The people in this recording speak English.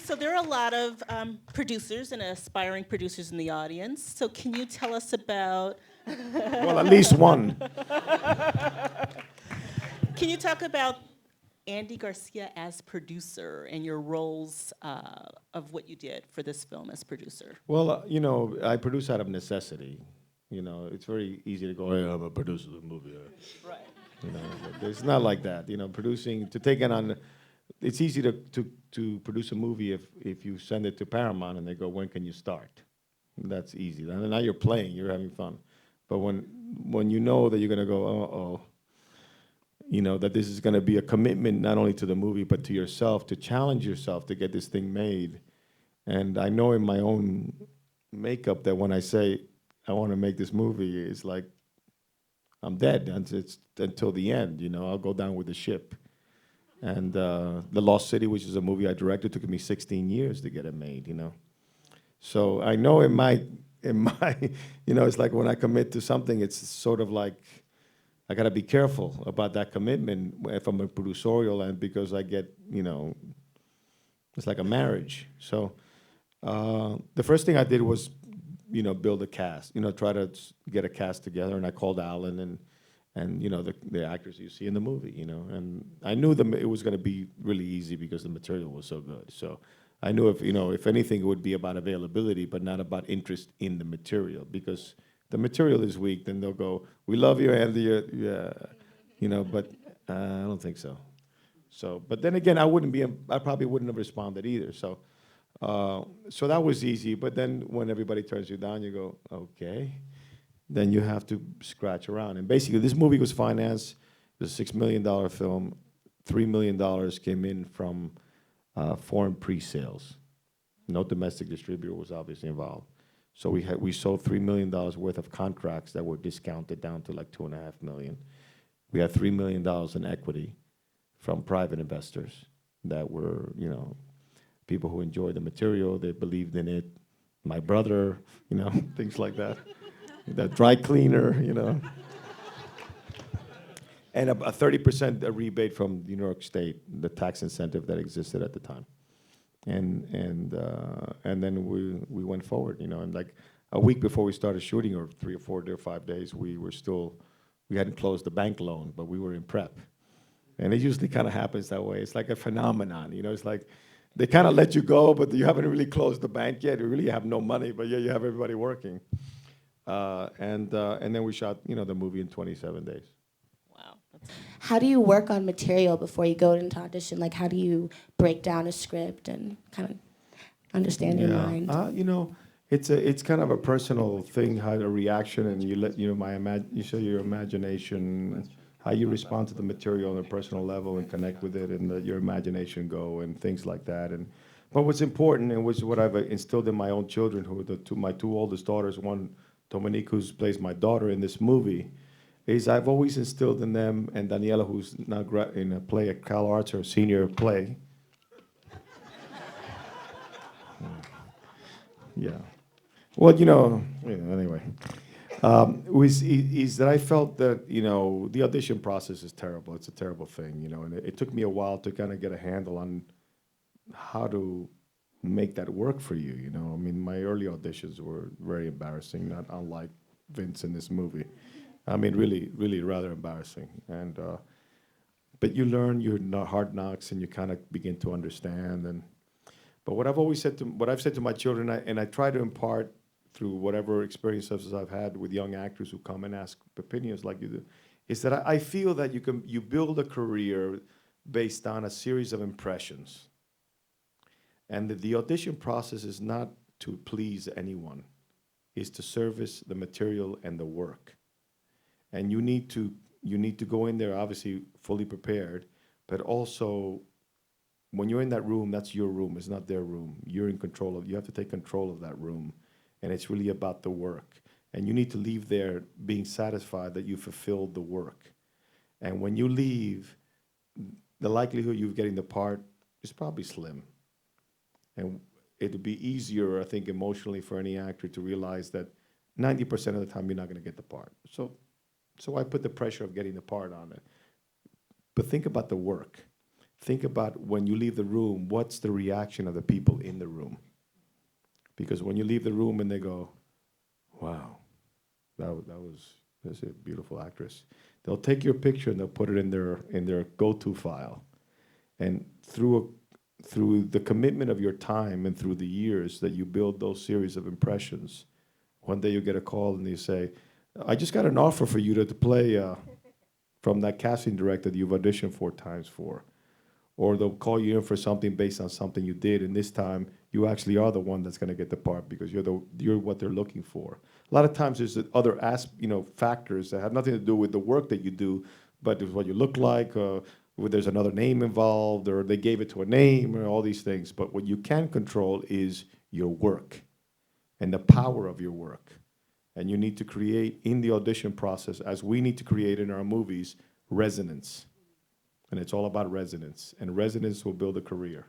So there are a lot of producers and aspiring producers in the audience. So can you tell us about, Well, at least one. can you talk about Andy Garcia as producer and your roles of what you did for this film as producer? Well, I produce out of necessity. It's very easy to go, hey, I'm a producer of a movie. Right. But it's not like that. Producing, to take it on, it's easy to produce a movie if you send it to Paramount and they go, when can you start? That's easy. And now you're playing, you're having fun. But when you know that you're going to go, uh-oh, that this is going to be a commitment not only to the movie but to yourself, to challenge yourself to get this thing made. And I know in my own makeup that when I say I want to make this movie, it's like I'm dead until the end. I'll go down with the ship. And The Lost City, which is a movie I directed, took me 16 years to get it made. So I know it's like when I commit to something, it's sort of like I got to be careful about that commitment from a producerial end because I get, it's like a marriage. So the first thing I did was, build a cast, try to get a cast together. And I called Alan and the actors you see in the movie, And I knew it was going to be really easy because the material was so good. So I knew if anything, it would be about availability, but not about interest in the material. Because the material is weak, then they'll go, we love you, Andy, yeah, but I don't think so. So, but then again, I probably wouldn't have responded either. So that was easy. But then when everybody turns you down, you go, okay. Then you have to scratch around. And basically, this movie was financed. It was a $6 million film. $3 million came in from foreign pre-sales. No domestic distributor was obviously involved. So we sold $3 million worth of contracts that were discounted down to like $2.5 million. We had $3 million in equity from private investors that were, people who enjoyed the material, they believed in it. My brother, things like that. The dry cleaner, and a 30% rebate from New York State, the tax incentive that existed at the time. And then we went forward, and like a week before we started shooting, or 3 or 4 or 5 days, we hadn't closed the bank loan, but we were in prep. And it usually kind of happens that way. It's like a phenomenon, it's like they kind of let you go, but you haven't really closed the bank yet. You really have no money, but yeah, you have everybody working. And then we shot, the movie in 27 days. Wow. How do you work on material before you go into audition? Like, how do you break down a script and kind of understand your mind? It's kind of a personal thing, how the reaction, and you let you show your imagination, how you respond to the material on a personal level and connect with it, and let your imagination go and things like that. But what's important, and which is what I've instilled in my own children, who are my 2 oldest daughters, one Dominique, who plays my daughter in this movie, is I've always instilled in them, and Daniela, who's now in a play at Cal Arts, her senior play. Yeah. Well, anyway. Is that I felt that, the audition process is terrible. It's a terrible thing, and it took me a while to kind of get a handle on how to make that work for you, I mean, my early auditions were very embarrassing, not unlike Vince in this movie. I mean, really, really rather embarrassing. But you learn your hard knocks, and you kind of begin to understand. But what I've said to my children, and I try to impart through whatever experiences I've had with young actors who come and ask opinions like you do, is that I feel that you build a career based on a series of impressions. And the audition process is not to please anyone. It's to service the material and the work. And you need to go in there, obviously, fully prepared, but also, when you're in that room, that's your room. It's not their room. You're in control you have to take control of that room. And it's really about the work. And you need to leave there being satisfied that you fulfilled the work. And when you leave, the likelihood of you getting the part is probably slim. And it'd be easier, I think, emotionally for any actor to realize that 90% of the time you're not going to get the part. So I put the pressure of getting the part on it. But think about the work. think about when you leave the room, what's the reaction of the people in the room? Because when you leave the room and they go, wow, that's a beautiful actress. They'll take your picture and they'll put it in their go-to file. And through the commitment of your time and through the years that you build those series of impressions, one day you get a call and they say, I just got an offer for you to play from that casting director that you've auditioned 4 times for. Or they'll call you in for something based on something you did, and this time you actually are the one that's going to get the part because you're what they're looking for. A lot of times there's other factors that have nothing to do with the work that you do, but it's what you look like, there's another name involved, or they gave it to a name, or all these things. But what you can control is your work and the power of your work. And you need to create in the audition process, as we need to create in our movies, resonance. And it's all about resonance. And resonance will build a career.